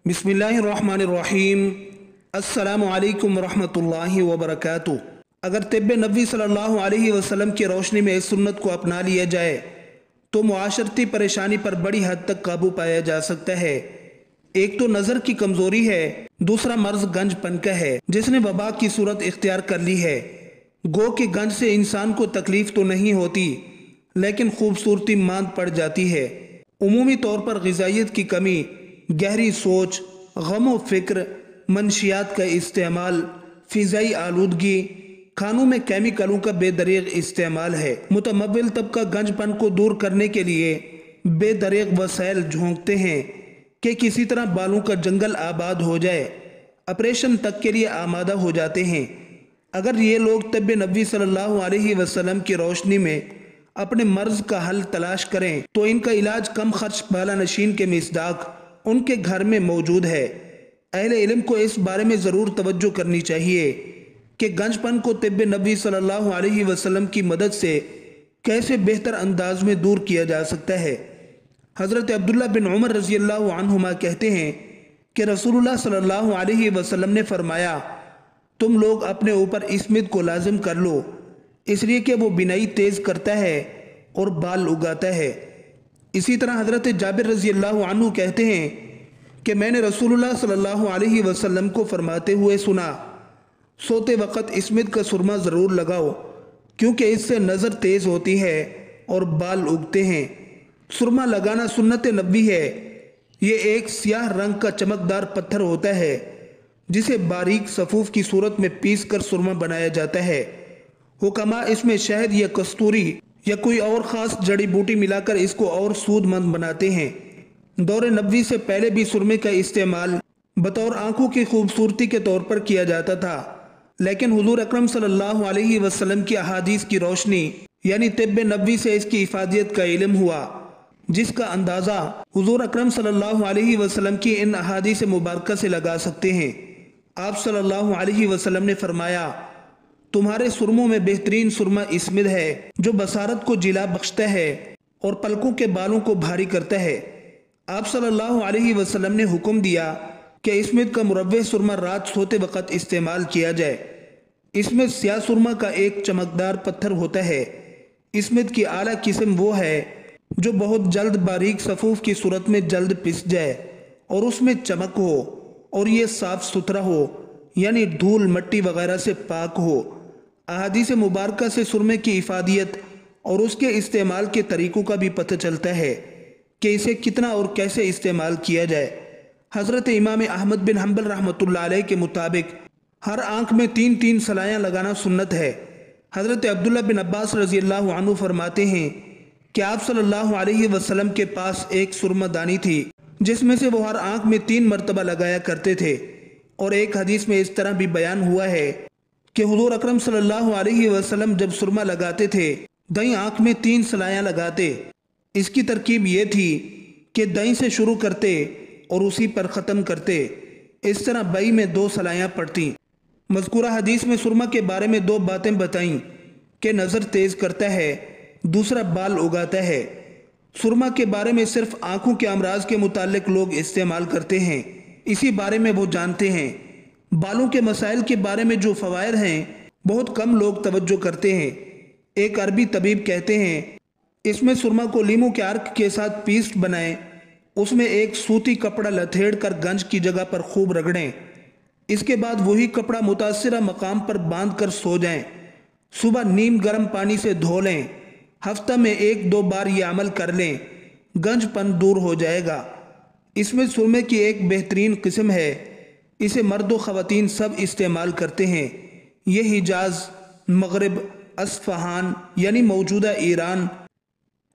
बिस्मिल्लाहिर्रहमानिर्रहीम। अस्सलामु अलैकुम रहमतुल्लाहि व बरकातुहू। अगर तिब्ब नबी सल्लल्लाहु अलैहि वसल्लम की रोशनी में इस सुन्नत को अपना लिया जाए तो मुआशरती परेशानी पर बड़ी हद तक काबू पाया जा सकता है। एक तो नज़र की कमज़ोरी है, दूसरा मर्ज गंजपन का है जिसने वबा की सूरत इख्तियार कर ली है। गो के गंज से इंसान को तकलीफ तो नहीं होती लेकिन खूबसूरती मांद पड़ जाती है। उमूमी तौर पर ग़िज़ाइयत की कमी, गहरी सोच, गम फ़िक्र, मनशियात का इस्तेमाल, फ़िज़ाई आलूदगी, खानों में केमिकलों का बेदरीग इस्तेमाल है। मुतमव्विल तबका गंजपन को दूर करने के लिए बेदरीग वसाइल झोंकते हैं कि किसी तरह बालों का जंगल आबाद हो जाए, ऑपरेशन तक के लिए आमादा हो जाते हैं। अगर ये लोग तिब्ब नबी सल्लल्लाहु अलैहि वसल्लम की रोशनी में अपने मर्ज का हल तलाश करें तो इनका इलाज कम खर्च बाला नशीन के मिसदाक उनके घर में मौजूद है। अहले इल्म को इस बारे में ज़रूर तवज्जो करनी चाहिए कि गंजपन को तिब्ब नबी सल्लल्लाहु अलैहि वसल्लम की मदद से कैसे बेहतर अंदाज में दूर किया जा सकता है। हज़रत अब्दुल्लाह बिन उमर रज़ियल्लाहु अन्हुमा कहते हैं कि रसूलुल्लाह सल्लल्लाहु अलैहि वसल्लम ने फरमाया, तुम लोग अपने ऊपर इस्मिद को लाजिम कर लो, इसलिए कि वो बिनाई तेज़ करता है और बाल उगाता है। इसी तरह हज़रत जाबिर रज़ियल्लाहु अन्हु कहते हैं कि मैंने रसूलुल्लाह सल्लल्लाहु अलैहि वसल्लम को फरमाते हुए सुना, सोते वक़्त इस्मिद का सुरमा ज़रूर लगाओ क्योंकि इससे नज़र तेज़ होती है और बाल उगते हैं। सुरमा लगाना सुन्नत नबी है। ये एक स्याह रंग का चमकदार पत्थर होता है जिसे बारीक सफ़ूफ की सूरत में पीस कर सुरमा बनाया जाता है। हुक्मा इसमें शहद या कस्तूरी या कोई और ख़ास जड़ी बूटी मिलाकर इसको और सूदमंद बनाते हैं। दौर नबी से पहले भी सुरमे का इस्तेमाल बतौर आँखों की खूबसूरती के तौर पर किया जाता था, लेकिन हुजूर अकरम सल्लल्लाहु अलैहि वसल्लम की अहादीस की रोशनी यानी तिब्ब नबी से इसकी इफादियत का इल्म हुआ, जिसका अंदाज़ा हुजूर अकरम सल्लल्लाहु अलैहि वसल्लम की इन अहादीस मुबारका से लगा सकते हैं। आप सल्लल्लाहु अलैहि वसल्लम ने फरमाया, तुम्हारे सुरमों में बेहतरीन सुरमा इस्मिद है जो बसारत को जिला बख्शता है और पलकों के बालों को भारी करता है। आप सल्लल्लाहु अलैहि वसल्लम ने हुक्म दिया कि इस्मिद का मुरव्वह सुरमा रात सोते वक़्त इस्तेमाल किया जाए। इसमें स्याह सुरमा का एक चमकदार पत्थर होता है। इस्मिद की आला किस्म वो है जो बहुत जल्द बारीक सफ़ूफ की सूरत में जल्द पिस जाए और उसमें चमक हो और ये साफ़ सुथरा हो यानी धूल मट्टी वगैरह से पाक हो। अहादीस मुबारका से सुरमे की इफादियत और उसके इस्तेमाल के तरीक़ों का भी पता चलता है कि इसे कितना और कैसे इस्तेमाल किया जाए। हज़रत इमाम अहमद बिन हम्बल रहमतुल्लाह अलैह के मुताबिक हर आँख में 3-3 सलाइयाँ लगाना सुन्नत है। हज़रत अब्दुल्लाह बिन अब्बास रज़ियल्लाहु अन्हु फरमाते हैं कि आप सल्लल्लाहु अलैहि वसल्लम के पास एक सुरमा दानी थी जिसमें से वो हर आँख में 3 मरतबा लगाया करते थे। और एक हदीस में इस तरह भी बयान हुआ है कि हुजूर अकरम सल्लल्लाहु अलैहि वसल्लम जब सुरमा लगाते थे दाईं आँख में 3 सलाइयाँ लगाते। इसकी तरकीब ये थी कि दाईं से शुरू करते और उसी पर ख़त्म करते। इस तरह बाई में 2 सलाइयाँ पड़ती। मज़कूरा हदीस में सुरमा के बारे में 2 बातें बताईं कि नज़र तेज़ करता है, दूसरा बाल उगाता है। सुरमा के बारे में सिर्फ आँखों के अमराज के मुताल्लिक लोग इस्तेमाल करते हैं, इसी बारे में वो जानते हैं। बालों के मसाइल के बारे में जो फ़वाइद हैं बहुत कम लोग तवज्जो करते हैं। एक अरबी तबीब कहते हैं, इसमें सुरमा को लीमू के अर्क के साथ पीस्ट बनाएं, उसमें एक सूती कपड़ा लथेड़ कर गंज की जगह पर खूब रगड़ें। इसके बाद वही कपड़ा मुतासिरा मकाम पर बांध कर सो जाएं। सुबह नीम गर्म पानी से धो लें। हफ्ता में 1-2 बार ये अमल कर लें, गंजपन दूर हो जाएगा। इसमें सुरमे की एक बेहतरीन किस्म है, इसे मर्द व ख़वातीन सब इस्तेमाल करते हैं। ये हिजाज, मगरिब, अस्फ़हान यानी मौजूदा ईरान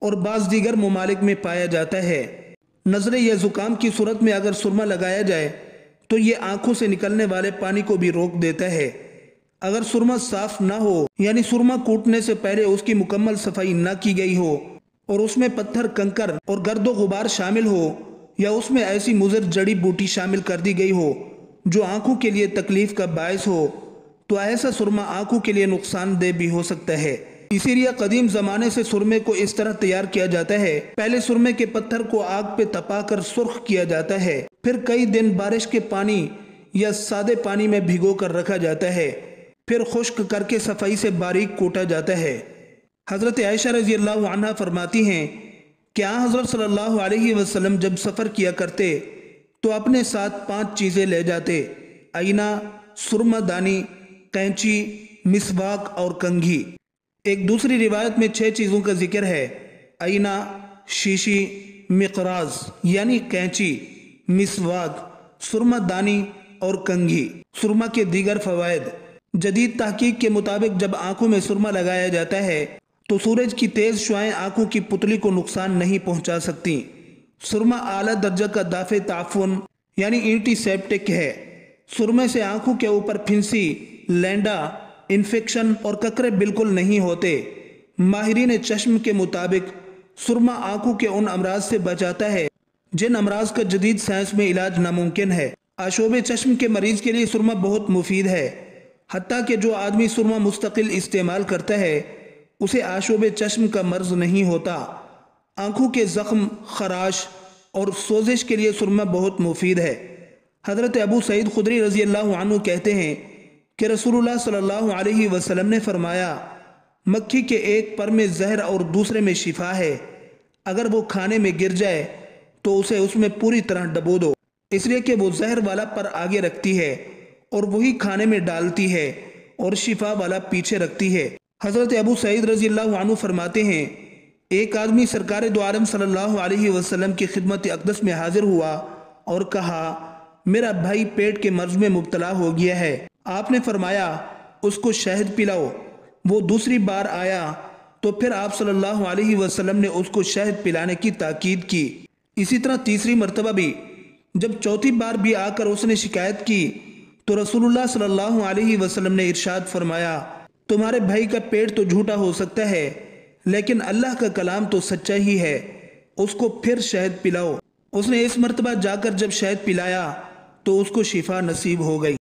और बाज़ दीगर ममालिक में पाया जाता है। नज़ले या ज़ुकाम की सूरत में अगर सुरमा लगाया जाए तो ये आँखों से निकलने वाले पानी को भी रोक देता है। अगर सुरमा साफ़ ना हो यानी सुरमा कूटने से पहले उसकी मुकम्मल सफाई ना की गई हो और उसमें पत्थर, कंकर और गर्दो गुबार शामिल हो या उसमें ऐसी मुज़र जड़ी बूटी शामिल कर दी गई हो जो आँखों के लिए तकलीफ़ का बायस हो, तो ऐसा सुरमा आँखों के लिए नुकसानदेह भी हो सकता है। इसीलिए कदीम ज़माने से सुरमे को इस तरह तैयार किया जाता है। पहले सुरमे के पत्थर को आग पे तपाकर सुर्ख किया जाता है, پھر کئی دن بارش کے پانی یا سادے پانی میں بھگو کر رکھا جاتا ہے، پھر خشک کر کے صفائی سے باریک کوٹا جاتا ہے۔ حضرت عائشہ رضی اللہ عنہ فرماتی ہیں کہ آن حضرت صلی اللہ علیہ وسلم جب سفر کیا کرتے تو اپنے ساتھ 5 چیزیں لے جاتے: آئینہ، سرما دانی، قینچی، مسواک اور کنگھی۔ ایک دوسری روایت میں 6 چیزوں کا ذکر ہے: آئینہ، شیشی، مقراظ یعنی قینچی، مسواک، سرما دانی اور کنگھی۔ سرما کے دیگر فوائد: جدید تحقیق کے مطابق جب آنکھوں میں سرما لگایا جاتا ہے تو سورج کی تیز شعاعیں آنکھوں کی پتلی کو نقصان نہیں پہنچا سکتی۔ سرما اعلیٰ درجہ کا دافع تعفن یعنی اینٹی سیپٹک ہے۔ سرمے سے آنکھوں کے اوپر پھنسی، لینڈا، انفیکشن اور ککرے بالکل نہیں ہوتے۔ ماہرین چشم کے مطابق سرما آنکھوں کے ان امراض سے بچاتا ہے جن امراض کا جدید سائنس میں علاج ناممکن ہے۔ آشوب چشم کے مریض کے لیے سرما بہت مفید ہے، حتیٰ کہ جو آدمی سرما مستقل استعمال کرتا ہے اسے آشوب چشم کا مرض نہیں ہوتا۔ آنکھوں کے زخم، خراش اور سوزش کے لیے سرما بہت مفید ہے۔ حضرت ابو سعید خدری رضی اللہ عنہ کہتے ہیں کہ رسول اللہ صلی اللہ علیہ وسلم نے فرمایا، مکھی کے ایک پر میں زہر اور دوسرے میں شفا ہے، اگر وہ کھانے میں گر جائے تو اسے اس میں پوری طرح ڈبو دو، اس لیے کہ وہ زہر والا پر آگے رکھتی ہے اور وہی کھانے میں ڈالتی ہے اور شفا والا پیچھے رکھتی ہے۔ حضرت ابو سعید رضی اللہ عنہ فرماتے ہیں، ایک آدمی سرکار دو عالم صلی اللہ علیہ وسلم کی خدمت اقدس میں حاضر ہوا اور کہا، میرا بھائی پیٹ کے مرض میں مبتلا ہو گیا ہے۔ آپ نے فرمایا، اس کو شہد پلاؤ۔ وہ دوسری بار آیا تو پھر آپ صلی اللہ علیہ وسلم نے اس کو شہد پلانے کی تاکید کی۔ اسی طرح تیسری مرتبہ بھی۔ جب چوتھی بار بھی آ کر اس نے شکایت کی تو رسول اللہ صلی اللہ علیہ وسلم نے ارشاد فرمایا، تمہارے بھائی کا پیٹ تو جھوٹا ہو سکتا ہے لیکن اللہ کا کلام تو سچا ہی ہے، اس کو پھر شہد پلاؤ۔ اس نے اس مرتبہ جا کر جب شہد پلایا تو اس کو شفا نصیب ہو گئی۔